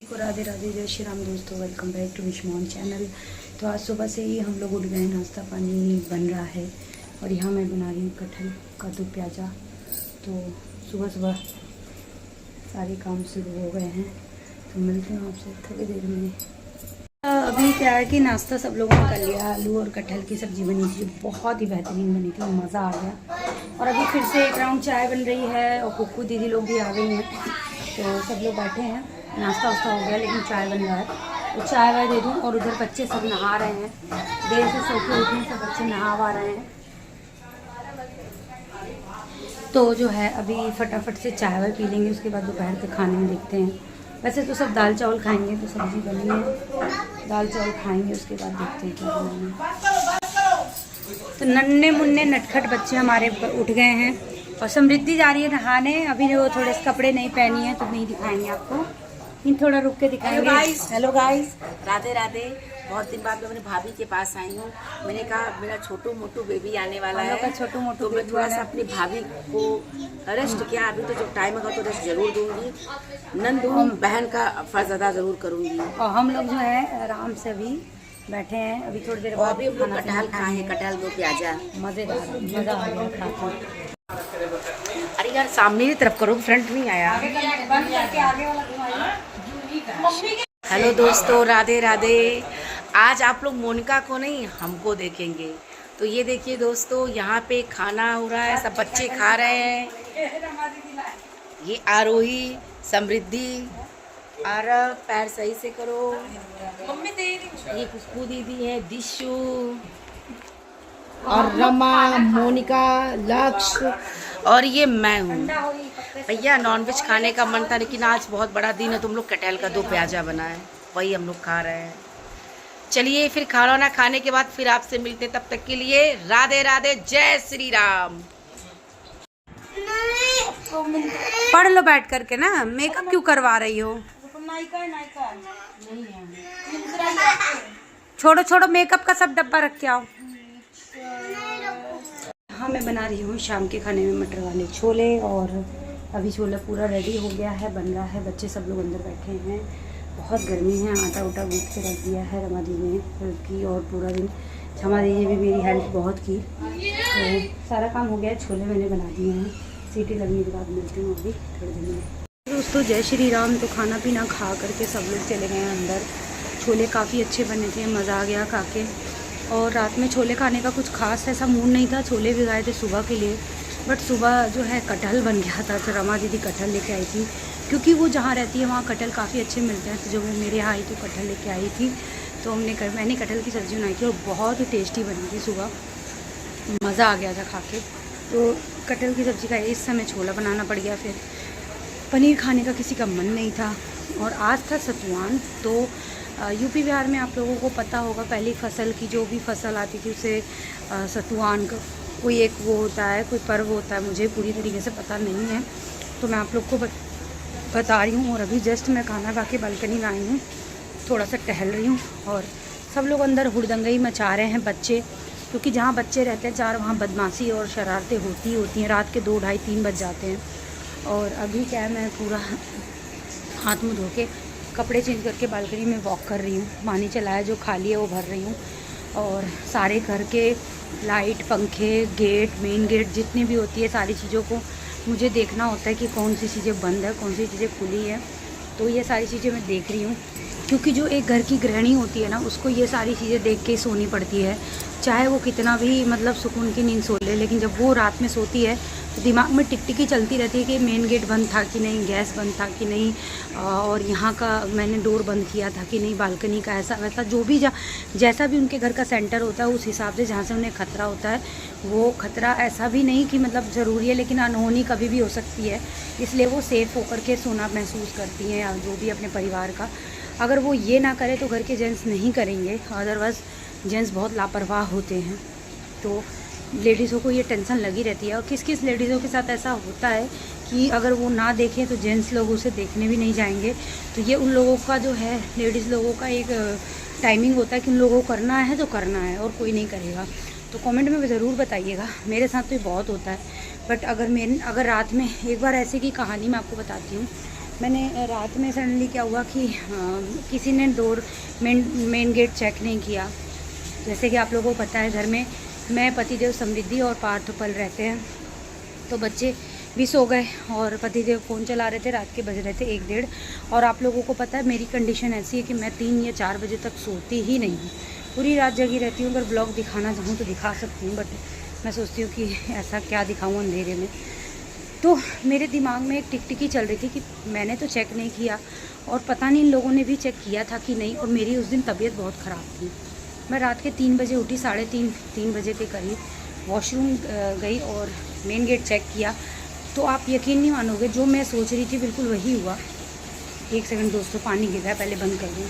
राधे राधे, जय श्री राम दोस्तों। Welcome back to Vishmohan channel. तो आज सुबह से ही हम लोग उठ गए, नाश्ता पानी बन रहा है और यहाँ मैं बना रही हूँ कटहल का दूध प्याजा। तो सुबह सुबह सारे काम शुरू हो गए हैं, तो मिलते हैं आपसे थोड़ी देर में। अभी क्या है कि नाश्ता सब लोगों ने कर लिया। आलू और कटहल की सब्ज़ी बनी थी, बहुत ही बेहतरीन बनी थी, मज़ा आ गया। और अभी फिर से एक राउंड चाय बन रही है और कुक्कू दीदी लोग भी आ गई हैं, तो सब लोग बैठे हैं। नाश्ता वास्ता हो गया लेकिन चाय बन रहा है, तो चाय वाय दे दूँ। और उधर बच्चे सब नहा रहे हैं, देर से सो के उठे सब बच्चे नहा रहे हैं। तो जो है अभी फटाफट से चाय वाय पी लेंगे, उसके बाद दोपहर के खाने में देखते हैं। वैसे तो सब दाल चावल खाएंगे, तो सब्ज़ी बनी है, दाल चावल खाएंगे, उसके बाद देखते हैं क्या बनाना। तो नन्हे मुन्ने नटखट बच्चे हमारे उठ गए हैं और समृद्धि जा रही है नहाने। अभी वो थोड़े से कपड़े नहीं पहनी है तो नहीं दिखाएंगे आपको, थोड़ा रुक के दिखाएंगे। Hello guys, Radhe Radhe. बहुत दिन बाद मैं अपने भाभी के पास आई हूँ। मैंने कहा मेरा छोटू मोटू बेबी आने वाला है, छोटू मोटू, तो मैं थोड़ा सा अपनी भाभी को रेस्ट किया। अभी तो जब टाइम होगा तो रेस्ट जरूर दूंगी। नंदू बहन का फर्ज अदा जरूर करूंगी। और हम लोग जो है आराम से अभी बैठे हैं। अभी थोड़ी देर बाद अभी हम लोग कटहल खाए हैं, कटहल दो प्याजा, मज़ेदार, मज़ा आ गया खाते। अरे यार सामने की तरफ करो, फ्रंट नहीं आया। हेलो दोस्तों, राधे राधे। आज आप लोग मोनिका को नहीं हमको देखेंगे। तो ये देखिए दोस्तों, यहाँ पे खाना हो रहा है, सब बच्चे खा रहे हैं। ये आरोही, समृद्धि, आरव, पैर सही से करो। मम्मी दे रही। ये खुशबू दीदी है, दिशु और रमा, मोनिका, लक्ष्य और ये मैं हूँ। भैया नॉनवेज खाने का मन था, लेकिन आज बहुत बड़ा दिन है, तुम लोग कटहल का दो प्याजा बना है, वही हम लोग खा रहे हैं। चलिए फिर खाना वाना खाने के बाद फिर आपसे मिलते, तब तक के लिए राधे राधे, जय श्री राम। पढ़ लो बैठ करके ना, मेकअप क्यों करवा रही हो? छोड़ो छोड़ो, मेकअप का सब डब्बा रख के आओ। हाँ, मैं बना रही हूँ शाम के खाने में मटर वाले छोले, और अभी छोला पूरा रेडी हो गया है, बन रहा है। बच्चे सब लोग अंदर बैठे हैं, बहुत गर्मी है। आटा उटा गूँथ के रख दिया है रमा दी ने हेल्प की, और पूरा दिन क्षमा दी ने भी मेरी हेल्प बहुत की। तो सारा काम हो गया, छोले मैंने बना दिए हैं। सीटी लगने के बाद मिलती हूँ अभी थोड़ी देर में। दोस्तों जय श्री राम। तो खाना पीना खा करके सब लोग चले गए हैं अंदर। छोले काफ़ी अच्छे बने थे, मज़ा आ गया खा के। और रात में छोले खाने का कुछ खास ऐसा मूड नहीं था, छोले भिगाए थे सुबह के लिए, बट सुबह जो है कटहल बन गया था। तो रमा दीदी कटहल लेके आई थी, क्योंकि वो जहाँ रहती है वहाँ कटहल काफ़ी अच्छे मिलते हैं। तो जब वो मेरे यहाँ आई तो कटहल लेके आई थी, तो मैंने कटहल की सब्ज़ी बनाई थी और बहुत ही टेस्टी बनी थी सुबह, मज़ा आ गया था खा के। तो कटहल की सब्ज़ी का इस समय छोला बनाना पड़ गया। फिर पनीर खाने का किसी का मन नहीं था, और आज था सतुआन। तो यूपी बिहार में आप लोगों को पता होगा, पहली फसल की जो भी फसल आती थी उसे सतुआन का कोई एक वो होता है, कोई पर्व होता है, मुझे पूरी तरीके से पता नहीं है, तो मैं आप लोग को बता रही हूँ। और अभी जस्ट मैं खाना खा के बालकनी में आई हूँ, थोड़ा सा टहल रही हूँ, और सब लोग अंदर हुड़दंगई मचा रहे हैं बच्चे, क्योंकि जहाँ बच्चे रहते हैं चार, वहाँ बदमाशी और शरारतें होती हैं। रात के 2, ढाई, 3 बज जाते हैं। और अभी क्या है, मैं पूरा हाथ मुँह धो के कपड़े चेंज करके बालकनी में वॉक कर रही हूँ। पानी चलाया जो खाली है वो भर रही हूँ, और सारे घर के लाइट, पंखे, गेट, मेन गेट जितनी भी होती है सारी चीज़ों को मुझे देखना होता है कि कौन सी चीज़ें बंद है, कौन सी चीज़ें खुली है। तो ये सारी चीज़ें मैं देख रही हूँ, क्योंकि जो एक घर की गृहिणी होती है ना, उसको ये सारी चीज़ें देख के सोनी पड़ती है। चाहे वो कितना भी मतलब सुकून की नींद सो ले, लेकिन जब वो रात में सोती है तो दिमाग में टिकटिकी चलती रहती है कि मेन गेट बंद था कि नहीं, गैस बंद था कि नहीं, और यहाँ का मैंने डोर बंद किया था कि नहीं, बालकनी का ऐसा वैसा जो भी जैसा भी उनके घर का सेंटर होता है, उस हिसाब से जहाँ से उन्हें खतरा होता है। वो खतरा ऐसा भी नहीं कि मतलब ज़रूरी है, लेकिन अनहोनी कभी भी हो सकती है, इसलिए वो सेफ़ होकर के सोना महसूस करती हैं, या जो भी अपने परिवार का। अगर वो ये ना करे तो घर के जेंट्स नहीं करेंगे, अदरवाइज़ जेंट्स बहुत लापरवाह होते हैं। तो लेडीज़ों को ये टेंशन लगी रहती है, और किस किस लेडीज़ों के साथ ऐसा होता है कि अगर वो ना देखें तो जेंट्स लोग उसे देखने भी नहीं जाएंगे। तो ये उन लोगों का जो है, लेडीज़ लोगों का एक टाइमिंग होता है कि उन लोगों को करना है तो करना है, और कोई नहीं करेगा। तो कमेंट में ज़रूर बताइएगा। मेरे साथ तो ये बहुत होता है, बट अगर रात में एक बार ऐसे की कहानी मैं आपको बताती हूँ। मैंने रात में सडनली क्या हुआ कि किसी ने डोर मेन गेट चेक नहीं किया। जैसे कि आप लोगों को पता है, घर में मैं, पतिदेव, समृद्धि और पार्थ पल रहते हैं, तो बच्चे भी सो गए और पतिदेव फ़ोन चला रहे थे। रात के बज रहे थे 1-1:30 और आप लोगों को पता है मेरी कंडीशन ऐसी है कि मैं 3 या 4 बजे तक सोती ही नहीं हूँ, पूरी रात जगी रहती हूँ। अगर ब्लॉग दिखाना चाहूँ तो दिखा सकती हूँ, बट मैं सोचती हूँ कि ऐसा क्या दिखाऊँ अंधेरे में। तो मेरे दिमाग में एक टिकटिकी चल रही थी कि मैंने तो चेक नहीं किया और पता नहीं इन लोगों ने भी चेक किया था कि नहीं। और मेरी उस दिन तबीयत बहुत ख़राब थी। मैं रात के 3 बजे उठी, 3:30 बजे के करीब वॉशरूम गई और मेन गेट चेक किया। तो आप यकीन नहीं मानोगे, जो मैं सोच रही थी बिल्कुल वही हुआ। एक सेकंड दोस्तों, पानी गिर रहा है, पहले बंद कर दूँ।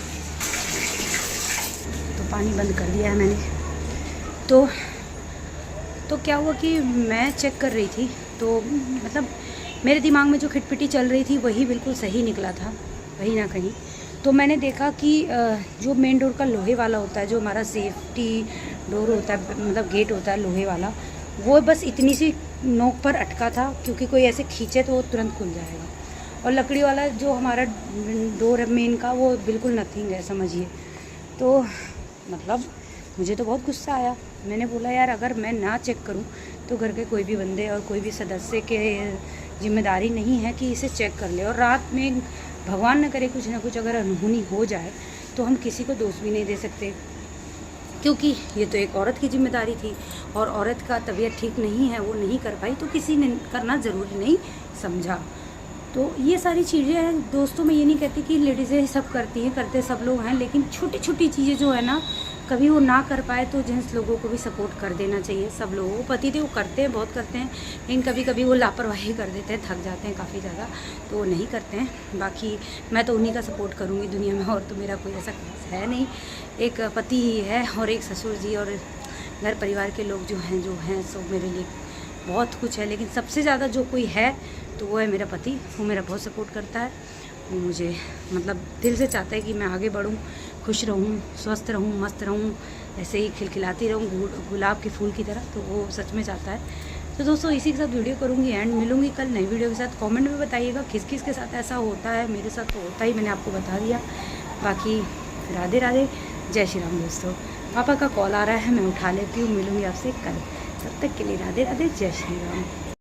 तो पानी बंद कर दिया है मैंने। तो क्या हुआ कि मैं चेक कर रही थी, तो मतलब मेरे दिमाग में जो खिटपिटी चल रही थी वही बिल्कुल सही निकला था, कहीं ना कहीं। तो मैंने देखा कि जो मेन डोर का लोहे वाला होता है, जो हमारा सेफ्टी डोर होता है, मतलब गेट होता है लोहे वाला, वो बस इतनी सी नोक पर अटका था, क्योंकि कोई ऐसे खींचे तो वो तुरंत खुल जाएगा। और लकड़ी वाला जो हमारा डोर है मेन का, वो बिल्कुल नथिंग है, समझिए। तो मतलब मुझे तो बहुत गुस्सा आया। मैंने बोला यार, अगर मैं ना चेक करूं तो घर के कोई भी बंदे और कोई भी सदस्य के जिम्मेदारी नहीं है कि इसे चेक कर ले। और रात में भगवान न करे कुछ ना कुछ अगर अनहोनी हो जाए तो हम किसी को दोष भी नहीं दे सकते, क्योंकि ये तो एक औरत की जिम्मेदारी थी और औरत का तबीयत ठीक नहीं है, वो नहीं कर पाई, तो किसी ने करना ज़रूरी नहीं समझा। तो ये सारी चीज़ें हैं दोस्तों। मैं ये नहीं कहती कि लेडीज़ें सब करती हैं, करते सब लोग हैं, लेकिन छोटी छोटी चीज़ें जो है ना, कभी वो ना कर पाए तो जेंट्स लोगों को भी सपोर्ट कर देना चाहिए। सब लोगों को पति थे, वो करते हैं, बहुत करते हैं, लेकिन कभी कभी वो लापरवाही कर देते हैं, थक जाते हैं काफ़ी ज़्यादा, तो वो नहीं करते हैं। बाकी मैं तो उन्हीं का सपोर्ट करूँगी दुनिया में, और तो मेरा कोई ऐसा है नहीं। एक पति है और एक ससुर जी और घर परिवार के लोग जो हैं सो मेरे लिए बहुत कुछ है। लेकिन सबसे ज़्यादा जो कोई है तो वो है मेरा पति। वो मेरा बहुत सपोर्ट करता है, वो मुझे मतलब दिल से चाहता है कि मैं आगे बढ़ूँ, खुश रहूँ, स्वस्थ रहूँ, मस्त रहूँ, ऐसे ही खिलखिलाती रहूँ गुलाब के फूल की तरह। तो वो सच में चाहता है। तो दोस्तों इसी के साथ वीडियो करूँगी एंड मिलूँगी कल नई वीडियो के साथ। कमेंट में बताइएगा किस किस के साथ ऐसा होता है। मेरे साथ तो होता ही, मैंने आपको बता दिया। बाकी राधे राधे, जय श्री राम दोस्तों। पापा का कॉल आ रहा है, मैं उठा लेती हूँ। मिलूँगी आपसे कल, तब तक के लिए राधे राधे, जय श्री राम।